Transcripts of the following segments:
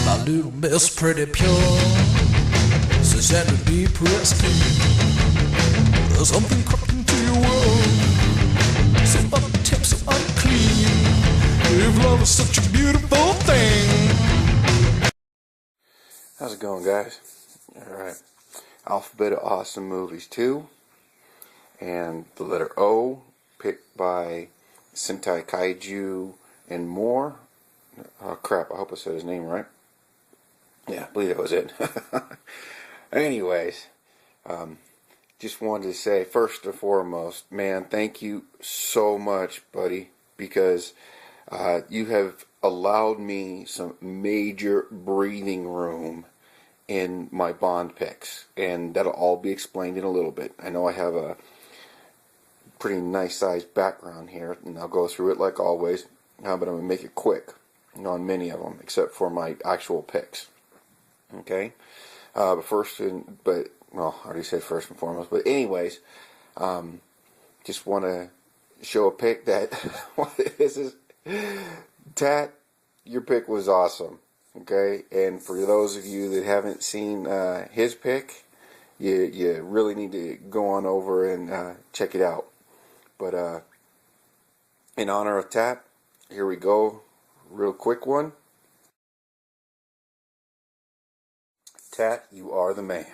My little miss pretty pure, says that to be pristine. There's something crept into your world, so uptight, so unclean. If love is such a beautiful thing. How's it going, guys? Alright. Alphabet of Awesome Movies 2. And the letter O, picked by Sentai Kaiju and more. Oh crap, I hope I said his name right. Yeah, I believe that was it. Anyways, just wanted to say, first and foremost, man, thank you so much, buddy, because you have allowed me some major breathing room in my Bond picks, and that'll all be explained in a little bit. I know I have a pretty nice sized background here, and I'll go through it like always, but I'm going to make it quick on many of them, except for my actual picks. Okay? Well, I already said first and foremost, but anyways, just want to show a pick that, this is, Tat, your pick was awesome. Okay, and for those of you that haven't seen his pick, you really need to go on over and check it out. But in honor of Tat, here we go. Real quick one. Tat, you are the man.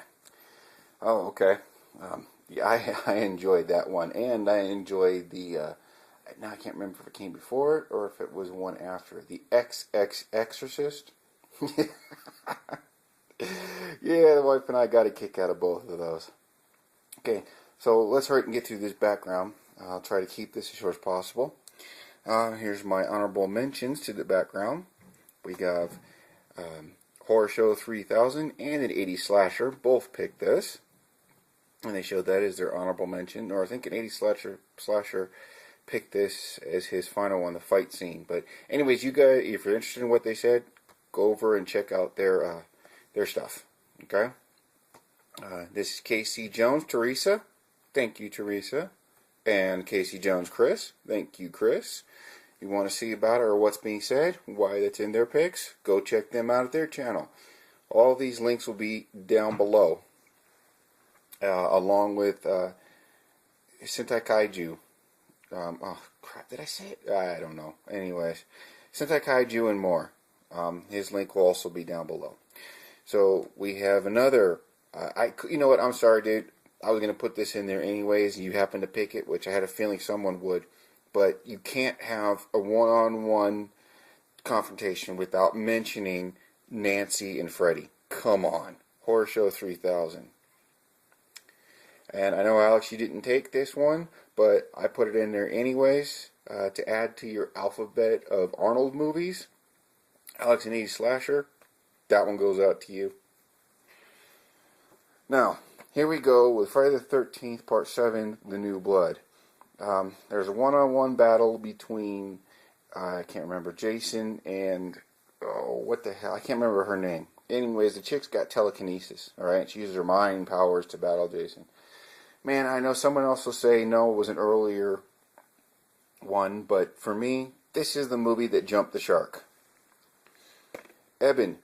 Oh, okay. Yeah, I enjoyed that one, and I enjoyed the. Now I can't remember if it came before it or if it was one after the XX Exorcist. Yeah, the wife and I got a kick out of both of those. Okay, so let's hurry and get through this background. I'll try to keep this as short as possible. Here's my honorable mentions to the background. We have Horror Show 3000 and an 80s slasher. Both picked this. And they showed that as their honorable mention. Or I think an 80s slasher picked this as his final one, the fight scene. But anyways, you guys, if you're interested in what they said, go over and check out their stuff. Okay? This is Casey Jones, Teresa. Thank you, Teresa. And Casey Jones, Chris. Thank you, Chris. You want to see about it or what's being said, why that's in their picks, go check them out at their channel. All these links will be down below, along with Sentai Kaiju. Oh crap, did I say it? I don't know. Anyways, Sentai Kaiju and more. His link will also be down below. So we have another. You know what? I'm sorry, dude. I was gonna put this in there anyways. You happen to pick it, which I had a feeling someone would. But you can't have a one-on-one confrontation without mentioning Nancy and Freddy. Come on. Horror Show 3000. And I know, Alex, you didn't take this one, but I put it in there anyways to add to your alphabet of Arnold movies. Alex and Edie Slasher, that one goes out to you. Now, here we go with Friday the 13th, Part 7, The New Blood. There's a one-on-one battle between, I can't remember, Jason and, oh, what the hell, I can't remember her name. Anyways, the chick's got telekinesis, alright? She uses her mind powers to battle Jason. Man, I know someone else will say, no, it was an earlier one, but for me, this is the movie that jumped the shark. Eben,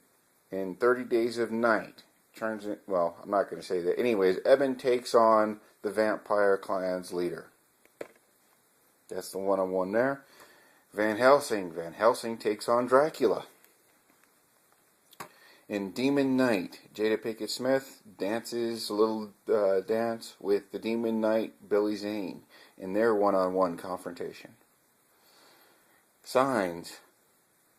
in 30 Days of Night, turns in, well, I'm not going to say that. Anyways, Eben takes on the vampire clan's leader. That's the one-on-one there. Van Helsing. Van Helsing takes on Dracula. In Demon Knight, Jada Pinkett Smith dances a little dance with the Demon Knight Billy Zane in their one-on-one confrontation. Signs.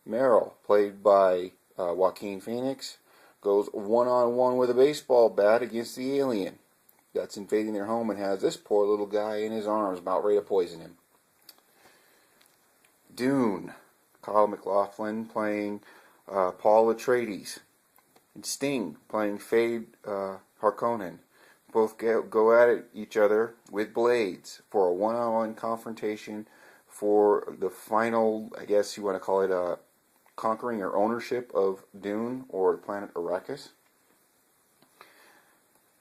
Meryl, played by Joaquin Phoenix, goes one-on-one with a baseball bat against the alien that's invading their home and has this poor little guy in his arms about ready to poison him. Dune, Kyle MacLachlan playing Paul Atreides, and Sting playing Fade Harkonnen. Both go at each other with blades for a one-on-one confrontation for the final, I guess you want to call it, conquering or ownership of Dune or the planet Arrakis.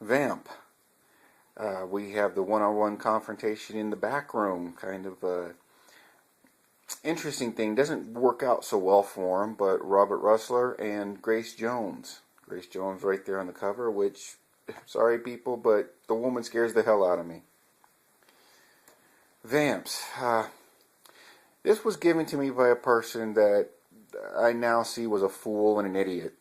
Vamp. We have the one-on-one confrontation in the back room. Kind of a interesting thing. Doesn't work out so well for him, but Robert Russler and Grace Jones. Grace Jones right there on the cover, which, sorry people, but the woman scares the hell out of me. Vamps. This was given to me by a person that I now see was a fool and an idiot.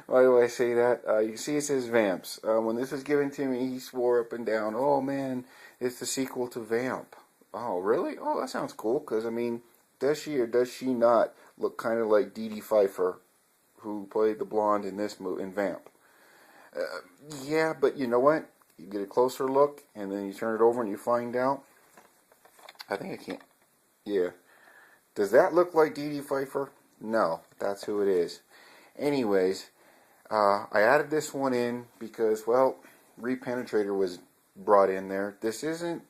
Why do I say that? You see it says Vamps. When this was given to me, he swore up and down, oh man, it's the sequel to Vamp. Oh, really? Oh, that sounds cool, because, I mean, does she or does she not look kind of like Dee Dee Pfeiffer, who played the blonde in this movie, in Vamp? Yeah, but you know what? You get a closer look, and then you turn it over and you find out. I think I can't. Yeah. Does that look like Dee Dee Pfeiffer? No, that's who it is. Anyways, I added this one in because, well, Repenetrator was brought in there. This isn't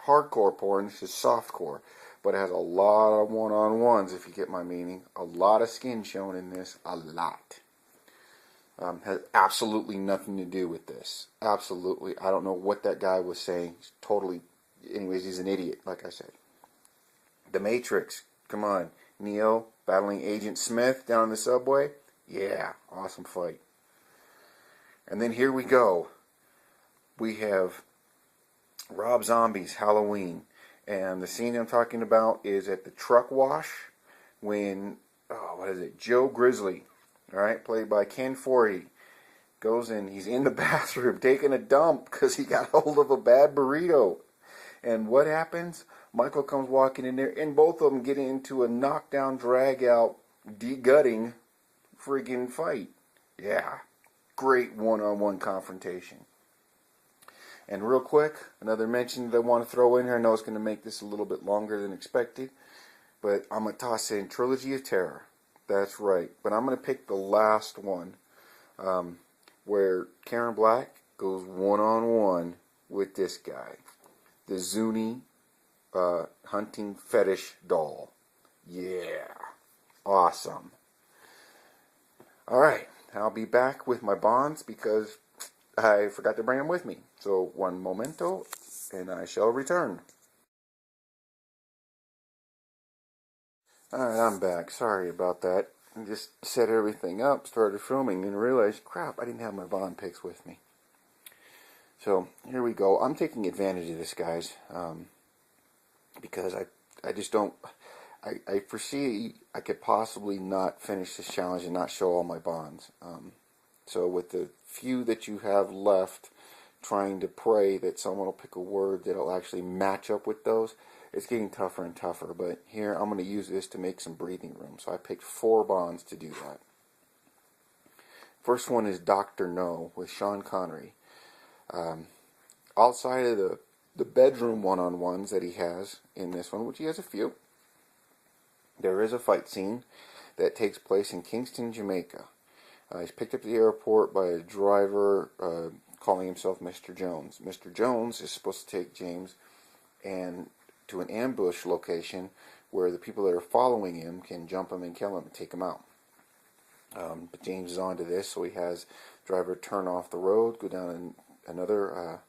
hardcore porn, this is softcore. But it has a lot of one-on-ones, if you get my meaning. A lot of skin shown in this. A lot. Has absolutely nothing to do with this. Absolutely. I don't know what that guy was saying. He's totally... Anyways, he's an idiot, like I said. The Matrix. Come on. Neo battling Agent Smith down in the subway. Yeah, awesome fight. And then here we go. We have Rob Zombie's Halloween. And the scene I'm talking about is at the truck wash when, Joe Grizzly, alright, played by Ken Foree, goes in, he's in the bathroom taking a dump because he got hold of a bad burrito. And what happens? Michael comes walking in there, and both of them get into a knockdown, drag-out, de-gutting friggin' fight. Yeah, great one-on-one confrontation. And real quick, another mention that I want to throw in here. I know it's going to make this a little bit longer than expected, but I'm going to toss in Trilogy of Terror. That's right. But I'm going to pick the last one, where Karen Black goes one-on-one with this guy. The Zuni hunting fetish doll. Yeah. Awesome. Alright, I'll be back with my bonds because I forgot to bring them with me. So, one momento, and I shall return. Alright, I'm back. Sorry about that. I just set everything up, started filming, and realized, crap, I didn't have my bond picks with me. So, here we go. I'm taking advantage of this, guys, because I just don't... I foresee I could possibly not finish this challenge and not show all my bonds. So with the few that you have left, trying to pray that someone will pick a word that will actually match up with those, it's getting tougher and tougher. But here, I'm going to use this to make some breathing room. So I picked 4 bonds to do that. First one is Dr. No with Sean Connery. Outside of the bedroom one-on-ones that he has in this one, which he has a few, there is a fight scene that takes place in Kingston, Jamaica. He's picked up at the airport by a driver calling himself Mr. Jones. Mr. Jones is supposed to take James and to an ambush location where the people that are following him can jump him and kill him and take him out. But James is onto this, so he has the driver turn off the road, go down another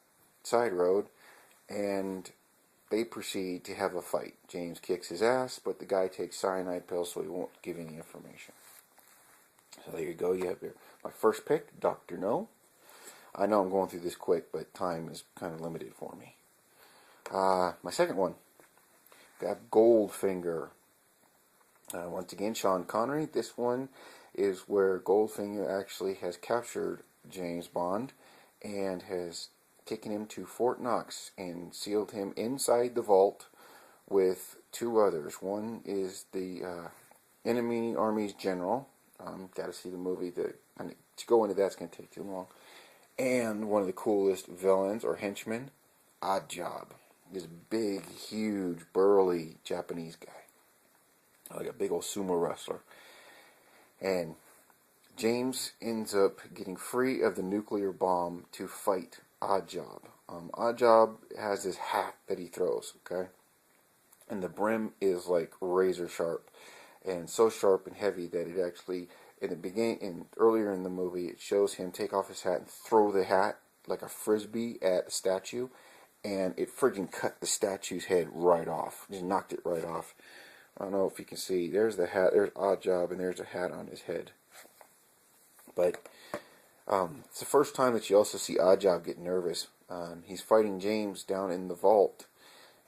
side road, and they proceed to have a fight. James kicks his ass, but the guy takes cyanide pills, so he won't give any information. So there you go. You have my first pick, Dr. No. I know I'm going through this quick, but time is kind of limited for me. My second one, got Goldfinger. Once again, Sean Connery. This one is where Goldfinger actually has captured James Bond and has taken him to Fort Knox and sealed him inside the vault with 2 others. One is the enemy army's general. Got to see the movie. To go into that's going to take too long. And one of the coolest villains or henchmen, Odd Job. This big, huge, burly Japanese guy, like a big old sumo wrestler. And James ends up getting free of the nuclear bomb to fight Odd Job. Odd Job has this hat that he throws, okay? And the brim is like razor sharp, and so sharp and heavy that it actually in the beginning, earlier in the movie, it shows him take off his hat and throw the hat like a frisbee at a statue, and it friggin' cut the statue's head right off. Just knocked it right off. I don't know if you can see. There's the hat. There's Oddjob, and there's a hat on his head. But it's the first time that you also see Oddjob get nervous. He's fighting James down in the vault,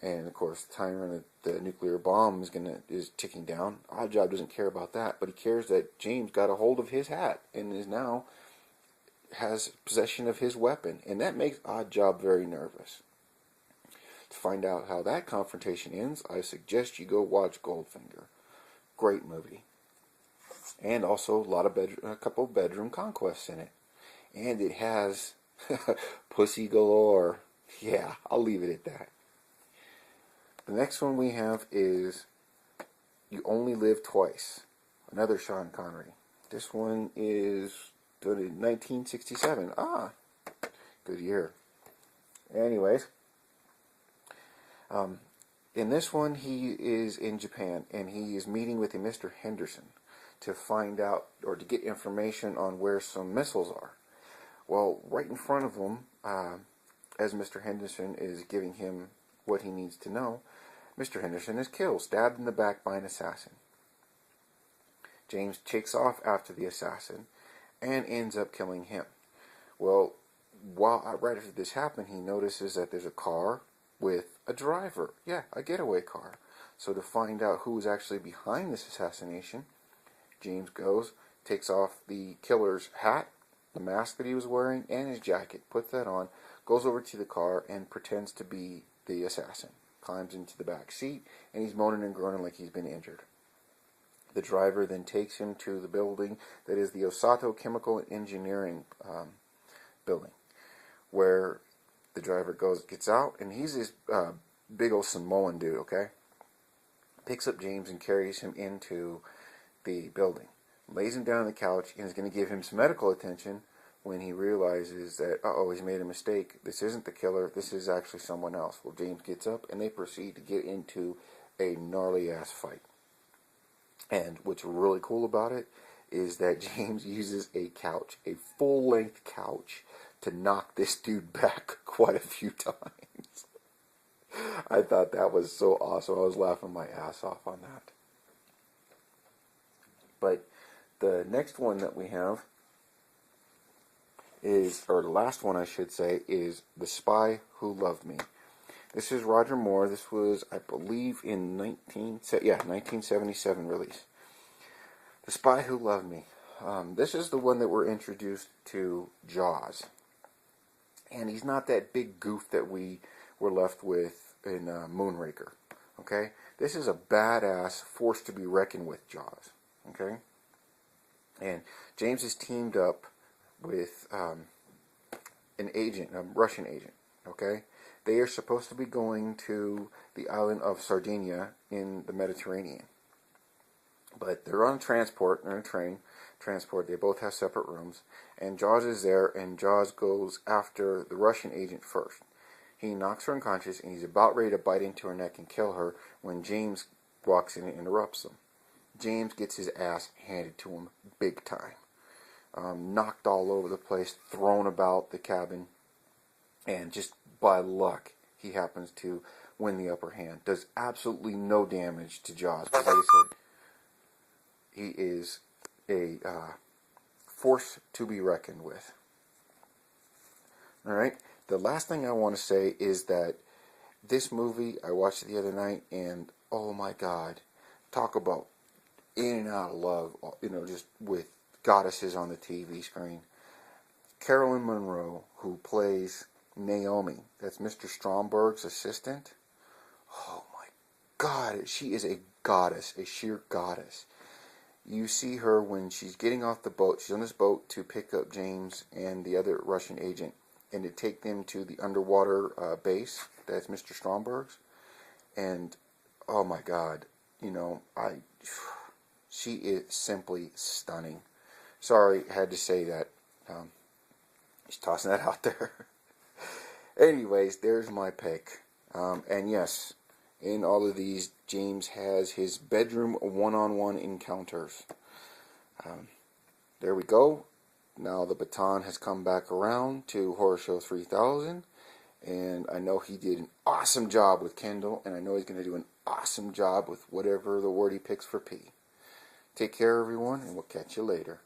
and of course, the timer on the nuclear bomb is ticking down. Oddjob doesn't care about that, but he cares that James got a hold of his hat and is now has possession of his weapon, and that makes Oddjob very nervous. To find out how that confrontation ends, I suggest you go watch Goldfinger. Great movie, and also a couple of bedroom conquests in it, and it has pussy galore. Yeah, I'll leave it at that. The next one we have is You Only Live Twice, another Sean Connery. This one is done in 1967. Good year. Anyways, in this one he is in Japan, and he is meeting with a Mr. Henderson to find out, or to get information on where some missiles are. Well, right in front of him, as Mr. Henderson is giving him what he needs to know, Mr. Henderson is killed, stabbed in the back by an assassin. James takes off after the assassin and ends up killing him. Well, right after this happened, he notices that there's a car with a driver. Yeah, a getaway car. So to find out who is actually behind this assassination, James goes, takes off the killer's hat, the mask that he was wearing, and his jacket, puts that on, goes over to the car and pretends to be the assassin. Climbs into the back seat, and he's moaning and groaning like he's been injured. The driver then takes him to the building that is the Osato Chemical Engineering building, where the driver gets out, and he's this big old Samoan dude, okay? Picks up James and carries him into the building, lays him down on the couch, and is going to give him some medical attention when he realizes that, he's made a mistake. This isn't the killer. This is actually someone else. Well, James gets up, and they proceed to get into a gnarly-ass fight. And what's really cool about it is that James uses a couch, a full-length couch, to knock this dude back quite a few times. I thought that was so awesome. I was laughing my ass off on that. But the next one that we have or the last one I should say, is The Spy Who Loved Me. This is Roger Moore. This was, I believe, in 1977 release. The Spy Who Loved Me. This is the one that we're introduced to Jaws. And he's not that big goof that we were left with in Moonraker. Okay? This is a badass force to be reckoned with Jaws. Okay? And James is teamed up with an agent, a Russian agent, okay? They are supposed to be going to the island of Sardinia in the Mediterranean. But they're on transport, they're on a train, transport, they both have separate rooms, and Jaws is there, and Jaws goes after the Russian agent first. He knocks her unconscious, and he's about ready to bite into her neck and kill her when James walks in and interrupts them. James gets his ass handed to him big time. Knocked all over the place, thrown about the cabin, and just by luck, he happens to win the upper hand. Does absolutely no damage to Jaws. But like I said, he is a force to be reckoned with. Alright, the last thing I want to say is that this movie, I watched it the other night, and oh my God, talk about in and out of love, just with goddesses on the TV screen. Carolyn Monroe, who plays Naomi, that's Mr. Stromberg's assistant. Oh my God, she is a goddess, a sheer goddess. You see her when she's getting off the boat. She's on this boat to pick up James and the other Russian agent and to take them to the underwater base. That's Mr. Stromberg's. And oh my God, she is simply stunning. Sorry, I had to say that. Just tossing that out there. Anyways, there's my pick. And yes, in all of these, James has his bedroom one-on-one encounters. there we go. Now the baton has come back around to Horror Show 3000. And I know he did an awesome job with Kendall. And I know he's going to do an awesome job with whatever the word he picks for P. Take care, everyone, and we'll catch you later.